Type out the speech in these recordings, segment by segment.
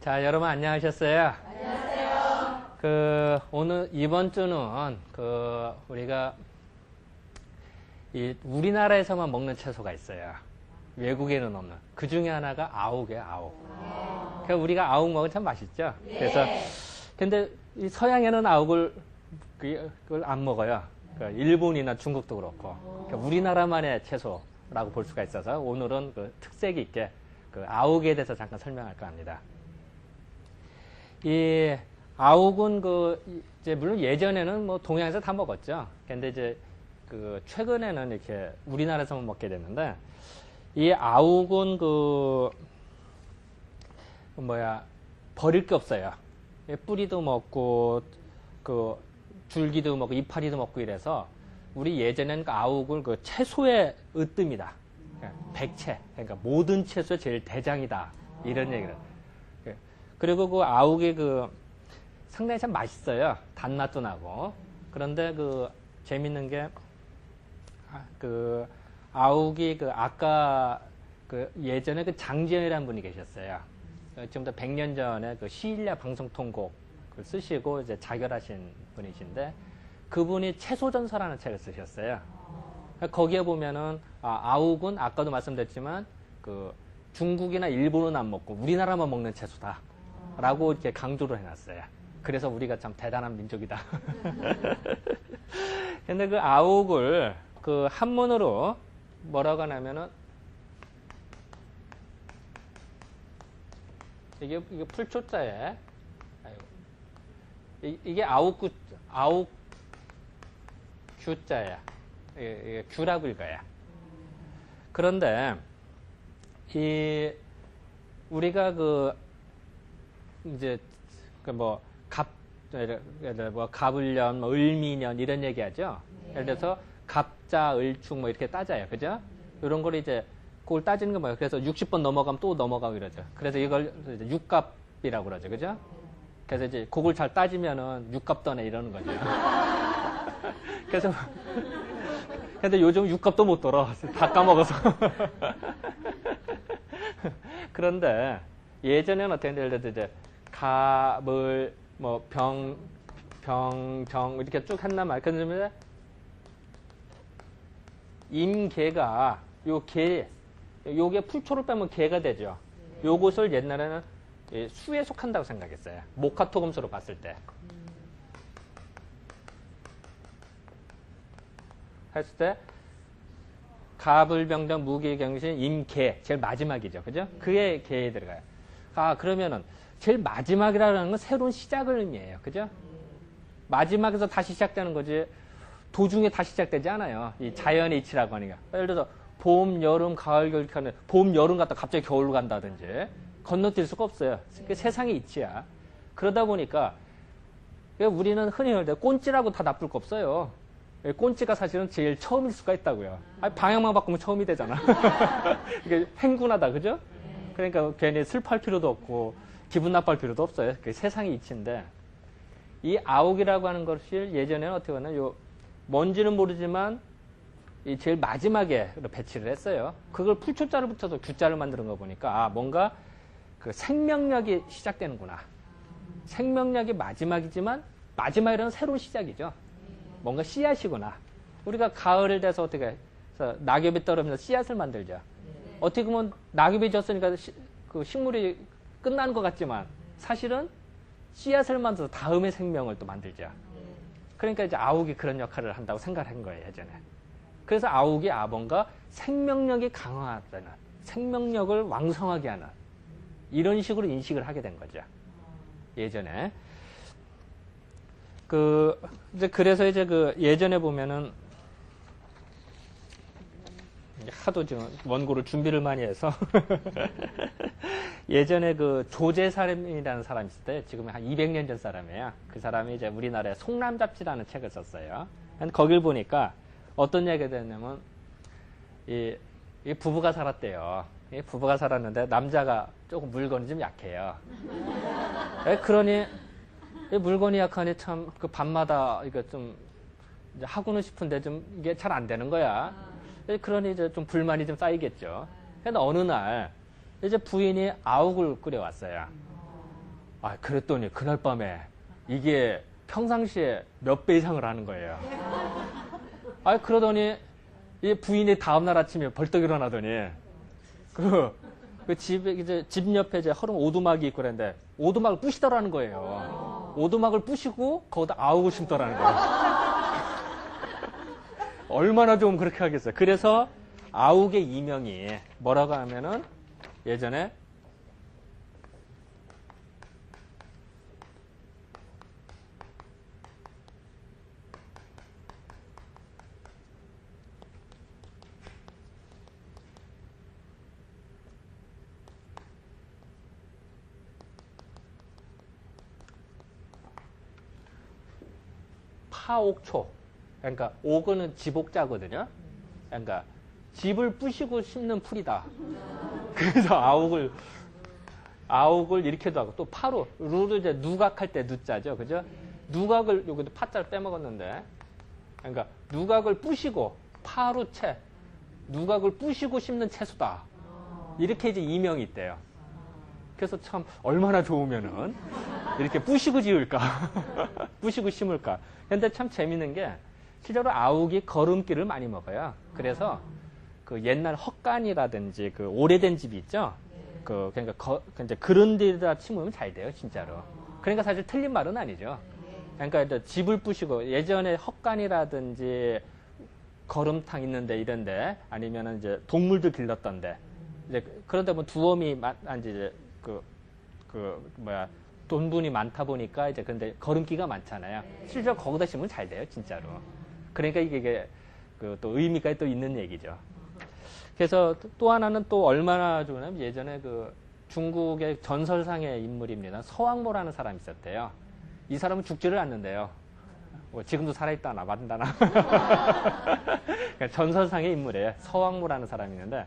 자, 여러분 안녕하셨어요? 안녕하세요. 오늘 이번 주는 우리가 우리나라에서만 먹는 채소가 있어요. 외국에는 없는. 그 중에 하나가 아욱이에요, 아욱. 그러니까 우리가 아욱 먹으면 참 맛있죠? 그래서 근데 이 서양에는 아욱을 그걸 안 먹어요. 그러니까 일본이나 중국도 그렇고. 그러니까 우리나라만의 채소라고 볼 수가 있어서 오늘은 그 특색 있게 그 아욱에 대해서 잠깐 설명할까 합니다. 이 아욱은 이제 물론 예전에는 뭐 동양에서 다 먹었죠. 근데 이제 최근에는 이렇게 우리나라에서만 먹게 됐는데, 이 아욱은 버릴 게 없어요. 뿌리도 먹고, 줄기도 먹고, 이파리도 먹고 이래서, 우리 예전에는 그 아욱을 채소의 으뜸이다. 그러니까 백채. 그러니까 모든 채소의 제일 대장이다. 이런 얘기를. 그리고 그 아욱이 상당히 참 맛있어요. 단맛도 나고. 그런데 재밌는 게, 아욱이 아까 예전에 장지연이라는 분이 계셨어요. 지금부터 100년 전에 시일야 방송통곡을 쓰시고 이제 자결하신 분이신데, 그분이 채소전서라는 책을 쓰셨어요. 거기에 보면은, 아욱은 아까도 말씀드렸지만, 중국이나 일본은 안 먹고 우리나라만 먹는 채소다. 라고 이렇게 강조를 해놨어요. 그래서 우리가 참 대단한 민족이다. 근데 아욱을 한문으로 뭐라고 하냐면은, 이게 풀초자에, 이게 아욱 규자야. 이게 규라고 읽어요. 그런데, 우리가 이제, 갑을년, 을미년, 이런 얘기 하죠? 예를 들어서, 갑자, 을축, 이렇게 따져요. 그죠? 이런 걸 이제, 그걸 따지는 거 뭐예요? 그래서 60번 넘어가면 또 넘어가고 이러죠. 그래서 이걸 이제 육갑이라고 그러죠. 그죠? 그래서 이제, 그걸 잘 따지면은, 육갑더네 이러는 거죠. 그래서, 근데 요즘 육갑도 못 돌아. 다 까먹어서. 그런데, 예전에는 어떻게 했는데, 예를 들어서 이제, 갑을, 정, 이렇게 쭉 한단 말이에요. 그런데, 임계가, 요게 풀초를 빼면 개가 되죠. 요것을 옛날에는 수에 속한다고 생각했어요. 목화토금수로 봤을 때. 했을 때, 갑을병정, 무기경신, 임계, 제일 마지막이죠. 그죠? 그게 개에 들어가요. 그러면은, 제일 마지막이라는 건 새로운 시작을 의미해요. 그죠? 마지막에서 다시 시작되는 거지, 도중에 다시 시작되지 않아요. 이 자연의 이치라고 하니까. 예를 들어서, 봄, 여름, 가을, 겨울 이렇게 하는, 봄, 여름 갔다 갑자기 겨울로 간다든지, 건너뛸 수가 없어요. 그게 세상의 이치야. 그러다 보니까, 우리는 흔히 할 때 꼰찌라고 다 나쁠 거 없어요. 꼰찌가 사실은 제일 처음일 수가 있다고요. 방향만 바꾸면 처음이 되잖아. 이게 행군하다, 그죠? 그러니까 괜히 슬퍼할 필요도 없고, 기분 나빠할 필요도 없어요. 그게 세상의 이치인데, 이 아욱이라고 하는 것이 예전에는 어떻게 보면, 뭔지는 모르지만, 이 제일 마지막에 배치를 했어요. 그걸 풀초자를 붙여서 규자를 만드는 거 보니까, 뭔가 생명력이 시작되는구나. 생명력이 마지막이지만, 마지막이라는 새로운 시작이죠. 뭔가 씨앗이구나. 우리가 가을을 돼서 어떻게 해서 낙엽이 떨어지면서 씨앗을 만들죠. 어떻게 보면 낙엽이 졌으니까 식물이 끝나는 것 같지만 사실은 씨앗을 만들어서 다음의 생명을 또 만들죠. 그러니까 이제 아욱이 그런 역할을 한다고 생각을 한 거예요, 예전에. 그래서 아욱이 뭔가 생명력이 강화하다는, 생명력을 왕성하게 하는 이런 식으로 인식을 하게 된 거죠. 예전에. 그래서 이제 예전에 보면은, 하도 지금 원고를 준비를 많이 해서, 예전에 조재사람이라는 사람이 있을 때, 지금 한 200년 전 사람이에요. 그 사람이 이제 우리나라에 송남잡지라는 책을 썼어요. 거길 보니까 어떤 얘기가 됐냐면, 이 부부가 살았대요. 이 부부가 살았는데, 남자가 조금 물건이 좀 약해요. 그러니, 물건이 약하니 참 밤마다 이거 좀 이제 하고는 싶은데 좀 이게 잘 안 되는 거야. 그러니 이제 좀 불만이 좀 쌓이겠죠. 그런데 어느 날 이제 부인이 아욱을 끓여왔어요. 아, 그랬더니 그날 밤에 이게 평상시에 몇 배 이상을 하는 거예요. 아, 그러더니 이 부인이 다음날 아침에 벌떡 일어나더니 이제 집 옆에 이제 허름 오두막이 있고 그랬는데 오두막을 부시더라는 거예요. 오두막을 부시고 거기다 아욱을 심더라는 거예요. 얼마나 좀 그렇게 하겠어요. 그래서 아욱의 이명이 뭐라고 하면은 예전에 파옥초. 그러니까 옥은 지복자거든요. 그러니까 집을 부시고 심는 풀이다. 그래서 아욱을 이렇게도 하고 또 파로 루도 이제 누각할 때 누자죠. 그죠? 누각을 여기도 파자를 빼먹었는데 그러니까 누각을 부시고 파로 채 누각을 부시고 심는 채소다. 이렇게 이제 이명이 있대요. 그래서 참 얼마나 좋으면은 이렇게 부시고 지을까? 부시고 심을까? 근데 참 재밌는 게 실제로 아욱이 거름기를 많이 먹어요. 그래서 그 옛날 헛간이라든지 그 오래된 집이 있죠? 그러니까 이제 그런 데다 심으면 잘 돼요, 진짜로. 그러니까 사실 틀린 말은 아니죠. 그러니까 이제 집을 부시고 예전에 헛간이라든지 거름탕 있는데 이런데 아니면은 이제 동물들 길렀던데 이제 그런데 뭐 두어미 이제 돈분이 많다 보니까 이제 근데 거름기가 많잖아요. 실제로 거기다 심으면 잘 돼요, 진짜로. 그러니까 이게 또 의미가 또 있는 얘기죠. 그래서 또 하나는 또 얼마나 좋으냐면 예전에 그 중국의 전설상의 인물입니다. 서왕모라는 사람이 있었대요. 이 사람은 죽지를 않는데요. 지금도 살아있다나 맞다나. 그러니까 전설상의 인물이에요. 서왕모라는 사람이 있는데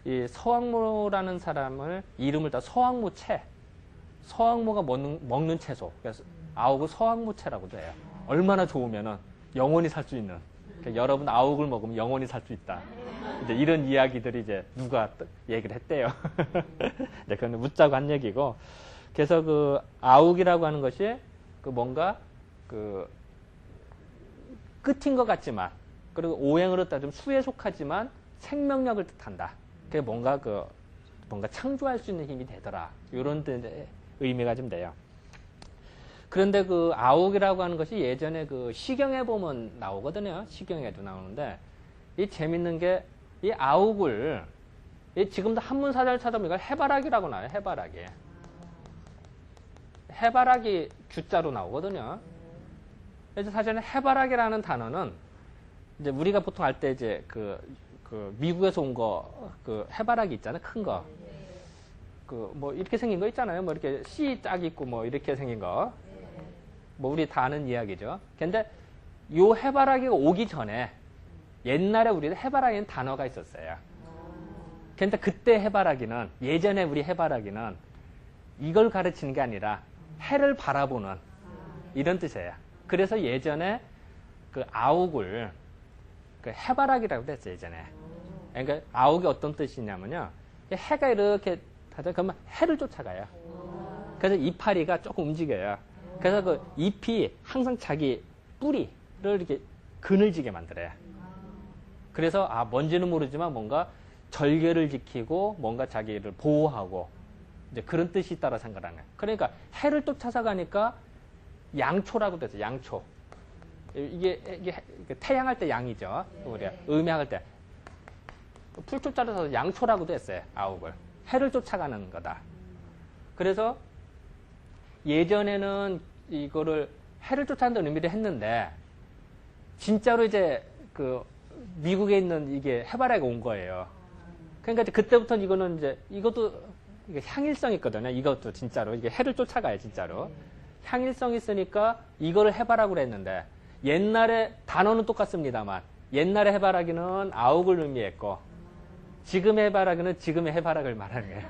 이 서왕모라는 사람을 이름을 다 서왕모채. 서왕모가 먹는 채소. 그래서 아욱을 서왕모채라고도 해요. 얼마나 좋으면은 영원히 살 수 있는. 그러니까 여러분 아욱을 먹으면 영원히 살 수 있다. 이제 이런 이야기들이 이제 누가 얘기를 했대요. 이제 그건 웃자고 한 얘기고. 그래서 그 아욱이라고 하는 것이 그 뭔가 그 끝인 것 같지만 그리고 오행으로 따지면 수에 속하지만 생명력을 뜻한다. 그게 뭔가 창조할 수 있는 힘이 되더라. 이런 의미가 좀 돼요. 그런데 그 아욱이라고 하는 것이 예전에 그 시경에 보면 나오거든요. 시경에도 나오는데 이 재밌는 게 이 아욱을 지금도 한문사전을 찾아보면 이걸 해바라기라고 나와요. 해바라기. 해바라기 주자로 나오거든요. 그래서 사실은 해바라기라는 단어는 이제 우리가 보통 할 때 이제 그 미국에서 온 거 그 해바라기 있잖아요. 큰 거. 뭐 이렇게 생긴 거 있잖아요. 뭐 이렇게 씨 짝 있고 뭐 이렇게 생긴 거. 뭐 우리 다 아는 이야기죠. 근데 요 해바라기가 오기 전에 옛날에 우리는 해바라기는 단어가 있었어요. 근데 그때 해바라기는 예전에 우리 해바라기는 이걸 가르치는 게 아니라 해를 바라보는 이런 뜻이에요. 그래서 예전에 그 아욱을 그 해바라기라고 했어요. 예전에. 그러니까 아욱이 어떤 뜻이냐면요. 해가 이렇게 하죠. 그러면 해를 쫓아가요. 그래서 이파리가 조금 움직여요. 그래서 그 잎이 항상 자기 뿌리를 이렇게 그늘지게 만들어요. 그래서 뭔지는 모르지만 뭔가 절개를 지키고 뭔가 자기를 보호하고 이제 그런 뜻이 있다고 생각하는 거예요. 그러니까 해를 쫓아서 가니까 양초라고 됐어요. 양초. 이게 태양할 때 양이죠. 우리가 음양할 때 풀초자로 써서 양초라고도 했어요. 아욱을. 해를 쫓아가는 거다. 그래서 예전에는 이거를 해를 쫓아간다는 의미를 했는데 진짜로 이제 그 미국에 있는 이게 해바라기가 온 거예요. 그러니까 이제 그때부터는 이거는 이제 이것도 이게 향일성이 있거든요. 이것도 진짜로 이게 해를 쫓아가요, 진짜로. 향일성이 있으니까 이거를 해바라기로 했는데 옛날에 단어는 똑같습니다만 옛날에 해바라기는 아욱을 의미했고 지금의 해바라기는 지금의 해바라기를 말하는 거예요.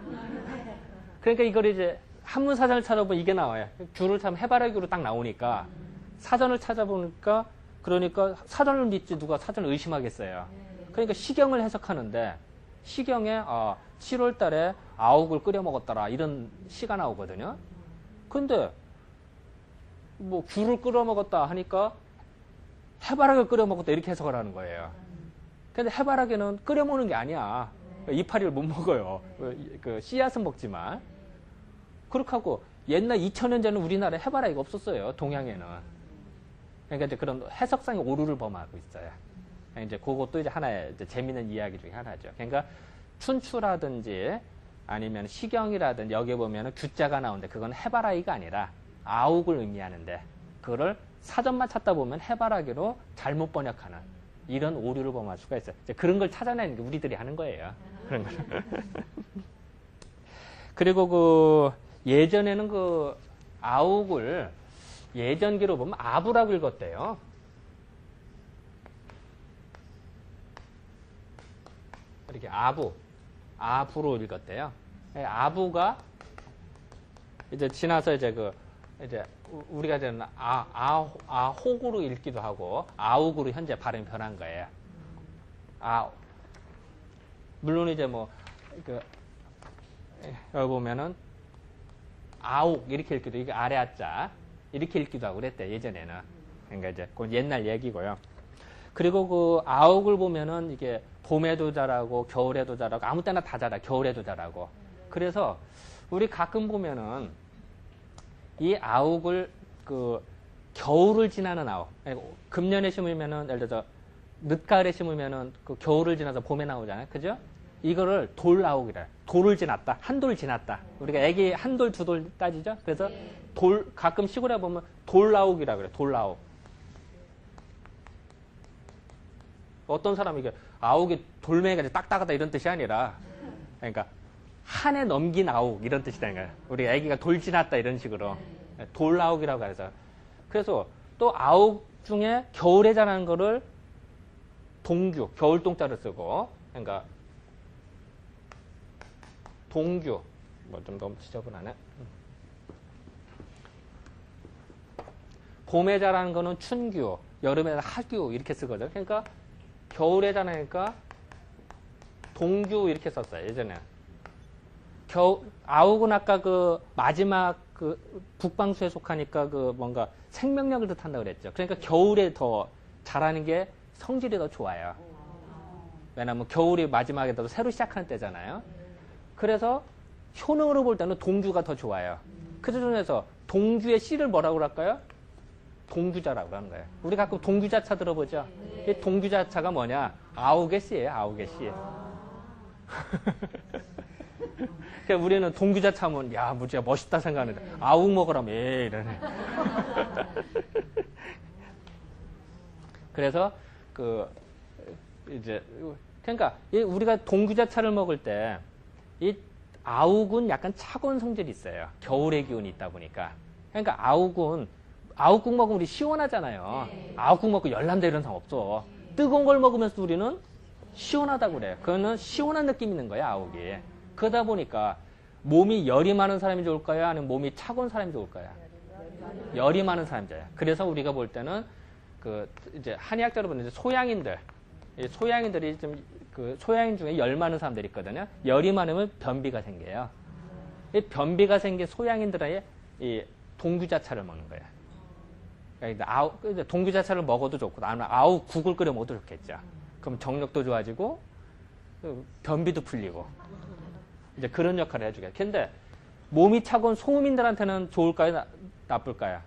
그러니까 이걸 이제 한문 사전을 찾아보면 이게 나와요. 줄을 참 해바라기로 딱 나오니까 사전을 찾아보니까 그러니까 사전을 믿지 누가 사전을 의심하겠어요. 그러니까 시경을 해석하는데 시경에 7월 달에 아욱을 끓여 먹었더라 이런 시가 나오거든요. 근데 뭐 굴을 끓여 먹었다 하니까 해바라기를 끓여 먹었다 이렇게 해석을 하는 거예요. 근데 해바라기는 끓여 먹는 게 아니야. 이파리를 못 먹어요. 그 씨앗은 먹지만. 그렇게 하고 옛날 2000년 전에 우리나라에 해바라기가 없었어요. 동양에는. 그러니까 이제 그런 해석상의 오류를 범하고 있어요. 이제 그것도 이제 하나의 이제 재미있는 이야기 중에 하나죠. 그러니까 춘추라든지 아니면 시경이라든지 여기 보면은 규자가 나오는데 그건 해바라기가 아니라 아욱을 의미하는데 그거를 사전만 찾다 보면 해바라기로 잘못 번역하는 이런 오류를 범할 수가 있어요. 이제 그런 걸 찾아내는 게 우리들이 하는 거예요. 그런 걸. 그리고 그 예전에는 그 아욱을 예전기로 보면 아부라고 읽었대요. 이렇게 아부로 읽었대요. 아부가 이제 지나서 이제 이제 우리가 이제 아혹으로 읽기도 하고 아욱으로 현재 발음이 변한 거예요. 물론 이제 여기 보면은 아욱 이렇게 읽기도 이게 아래 아자 이렇게 읽기도 하고 그랬대 예전에는. 그러니까 이제 그건 옛날 얘기고요. 그리고 그 아욱을 보면은 이게 봄에도 자라고 겨울에도 자라고 아무 때나 다 자라. 겨울에도 자라고. 그래서 우리 가끔 보면은 이 아욱을 그 겨울을 지나는 아욱. 금년에 심으면은 예를 들어서 늦가을에 심으면은 그 겨울을 지나서 봄에 나오잖아요. 그죠? 이거를 돌 아욱이라. 돌을 지났다. 한 돌 지났다. 우리가 애기 한 돌, 두 돌 따지죠? 그래서 가끔 시골에 보면 돌 아욱이라 그래. 돌 아욱. 어떤 사람이 이게 아욱이 돌멩이가 딱딱하다 이런 뜻이 아니라 그러니까 한 해 넘긴 아욱 이런 뜻이라는 우리 애기가 돌 지났다 이런 식으로 돌 아욱이라고 해서 그래서 또 아욱 중에 겨울에 자라는 거를 동규 겨울 동자를 쓰고 그러니까 동규 뭐 좀 너무 지저분하네. 봄에 자라는 거는 춘규 여름에 하규 이렇게 쓰거든. 그러니까 겨울에 자라니까 동규 이렇게 썼어요 예전에. 아욱은 아까 그 마지막 그 북방수에 속하니까 그 뭔가 생명력을 뜻한다고 그랬죠. 그러니까 겨울에 더 자라는 게 성질이 더 좋아요. 왜냐하면 겨울이 마지막에 더 새로 시작하는 때잖아요. 그래서 효능으로 볼 때는 동규가 더 좋아요. 그 중에서 동규의 씨를 뭐라고 할까요? 동규자라고 하는 거예요. 우리 가끔 동규자차 들어보죠? 이 동규자차가 뭐냐? 아욱의 씨예요. 아욱의 씨. 그러니까 우리는 동규자차 하면 야, 진짜 멋있다 생각하는데 아욱 먹으라면 이러네. 그래서 이제 그러니까 우리가 동규자차를 먹을 때 이 아욱은 약간 차가운 성질이 있어요. 겨울의 기운이 있다 보니까. 그러니까 아욱국 먹으면 우리 시원하잖아요. 아욱국 먹고 열난다 이런 사람 없어. 뜨거운 걸 먹으면서 우리는 시원하다고 그래요. 그거는 시원한 느낌 있는 거야, 아욱이. 그러다 보니까 몸이 열이 많은 사람이 좋을까요? 아니면 몸이 차가운 사람이 좋을까요? 열이 많은 사람이 좋아요. 그래서 우리가 볼 때는 이제 한의학자로 보는 소양인들이 좀 소양인 중에 열 많은 사람들이 있거든요. 열이 많으면 변비가 생겨요. 이 변비가 생긴 소양인들의 이 동규자차를 먹는 거예요. 그러니까 동규자차를 먹어도 좋고, 아니면 아욱국을 끓여 먹어도 좋겠죠. 그럼 정력도 좋아지고, 변비도 풀리고, 이제 그런 역할을 해주게. 근데 몸이 차가운 소음인들한테는 좋을까요? 나쁠까요?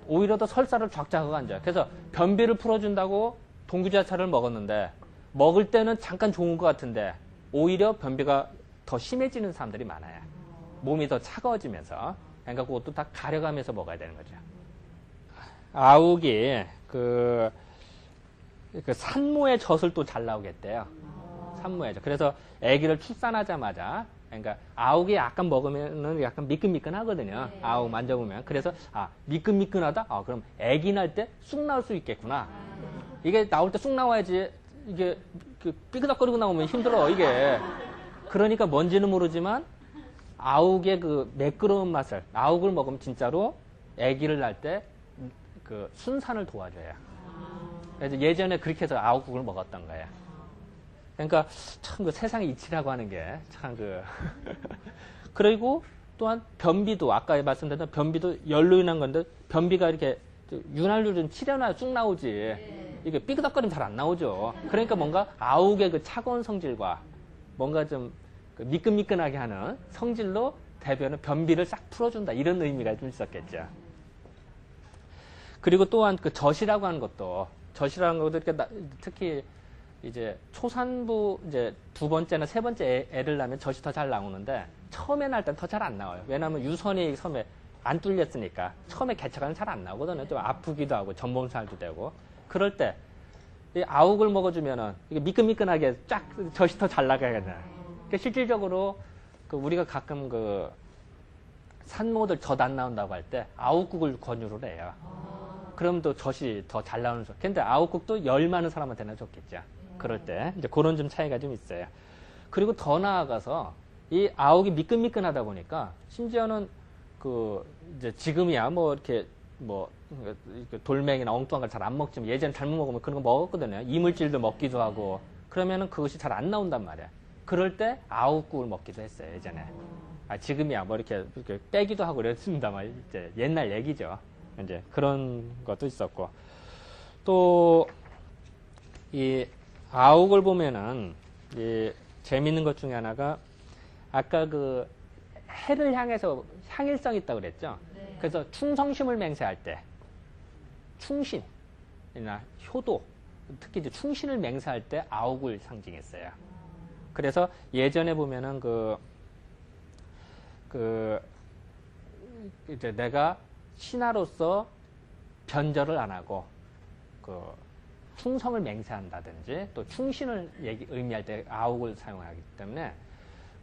오히려 더 설사를 쫙 잡고 앉아요. 그래서 변비를 풀어준다고 동규자차를 먹었는데, 먹을 때는 잠깐 좋은 것 같은데, 오히려 변비가 더 심해지는 사람들이 많아요. 몸이 더 차가워지면서. 그러니까 그것도 다 가려가면서 먹어야 되는 거죠. 아욱이 그 산모의 젖을 또 잘 나오겠대요. 산모의 젖. 그래서 아기를 출산하자마자 그러니까 아욱이 약간 먹으면은 약간 미끈미끈하거든요. 아욱 만져보면. 그래서 미끈미끈하다. 그럼 아기 날 때 쑥 나올 수 있겠구나. 이게 나올 때 쑥 나와야지. 이게 삐그덕거리고 나오면 힘들어. 이게. 그러니까 뭔지는 모르지만 아욱의 그 매끄러운 맛을 아욱을 먹으면 진짜로 아기를 낳을 때 그 순산을 도와줘요. 그래서 예전에 그렇게 해서 아욱국을 먹었던 거예요. 그러니까 참 그 세상의 이치라고 하는 게 참 그리고 또한 변비도 아까 말씀드렸던 변비도 열로 인한 건데 변비가 이렇게 윤활유 좀 칠해놔야 쭉 나오지. 이게 삐그덕거리면 잘 안 나오죠. 그러니까 뭔가 아욱의 그 차가운 성질과 뭔가 좀 미끈미끈하게 하는 성질로 대변의 변비를 싹 풀어준다. 이런 의미가 좀 있었겠죠. 그리고 또한 그 젖이라고 하는 것도 이렇게 특히 이제 초산부 이제 두 번째나 세 번째 애를 낳으면 젖이 더 잘 나오는데 처음에 날 땐 더 잘 안 나와요. 왜냐하면 유선이 섬에 안 뚫렸으니까 처음에 개체가는 잘 안 나오거든요. 좀 아프기도 하고 전몸살도 되고 그럴 때 이 아욱을 먹어주면은 이게 미끈미끈하게 쫙 젖이 더 잘 나가잖아요. 그러니까 실질적으로 그 우리가 가끔 그 산모들 젖 안 나온다고 할 때 아욱국을 권유를 해요. 그럼 또 젖이 더 잘 나오는 젖. 근데 아욱국도 열 많은 사람한테는 좋겠죠. 그럴 때 이제 그런 좀 차이가 좀 있어요. 그리고 더 나아가서 이 아욱이 미끈미끈하다 보니까 심지어는 그 이제 지금이야 뭐 이렇게 뭐 돌멩이나 엉뚱한 걸 잘 안 먹지만 예전에 잘못 먹으면 그런 거 먹었거든요. 이물질도 먹기도 하고 그러면은 그것이 잘 안 나온단 말이야. 그럴 때 아욱국을 먹기도 했어요 예전에. 지금이야 뭐 이렇게 빼기도 하고 그랬습니다만 이제 옛날 얘기죠. 이제 그런 것도 있었고 또 이 아욱을 보면은 이 재밌는 것 중에 하나가 아까 그 해를 향해서 향일성이 있다고 그랬죠. 네. 그래서 충성심을 맹세할 때 충신이나 효도 특히 이제 충신을 맹세할 때 아욱을 상징했어요. 그래서 예전에 보면은 이제 내가 신하로서 변절을 안 하고 충성을 맹세한다든지 또 충신을 의미할 때 아욱을 사용하기 때문에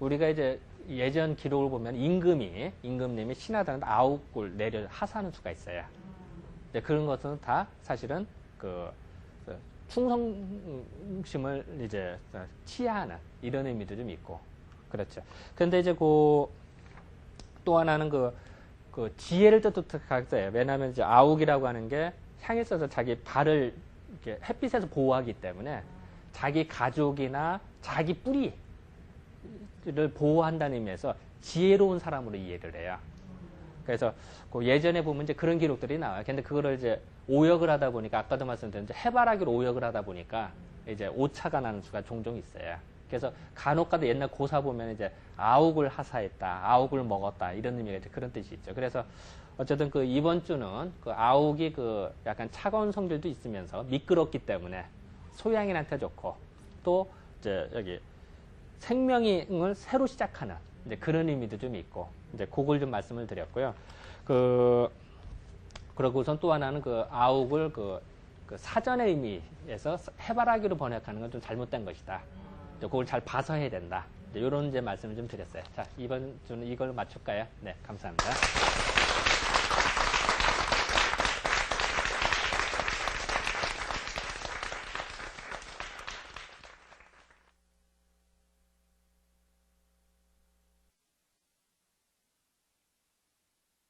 우리가 이제 예전 기록을 보면 임금님이 신하들한테 아욱을 내려 하사하는 수가 있어요. 이제 그런 것은 다 사실은 충성심을 이제 치하하는 이런 의미도 좀 있고 그렇죠. 그런데 이제 또 하나는 그 지혜를 뜻하겠어요. 왜냐하면 이제 아욱이라고 하는 게 향에 써서 자기 발을 이렇게 햇빛에서 보호하기 때문에 자기 가족이나 자기 뿌리를 보호한다는 의미에서 지혜로운 사람으로 이해를 해요. 그래서 그 예전에 보면 이제 그런 기록들이 나와요. 근데 그거를 이제 오역을 하다 보니까 아까도 말씀드렸는데 해바라기로 오역을 하다 보니까 이제 오차가 나는 수가 종종 있어요. 그래서 간혹가다 옛날 고사 보면 이제 아욱을 하사했다, 아욱을 먹었다 이런 의미가 이제 그런 뜻이 있죠. 그래서 어쨌든 이번 주는 아욱이 약간 차가운 성질도 있으면서 미끄럽기 때문에 소양인한테 좋고 또 이제 여기 생명을 새로 시작하는 이제 그런 의미도 좀 있고 이제 그걸 좀 말씀을 드렸고요. 그러고선 또 하나는 아욱을 사전의 의미에서 해바라기로 번역하는 건 좀 잘못된 것이다. 그걸 잘 봐서 해야 된다. 이런 이제 말씀을 좀 드렸어요. 자, 이번 주는 이걸로 맞출까요? 네, 감사합니다.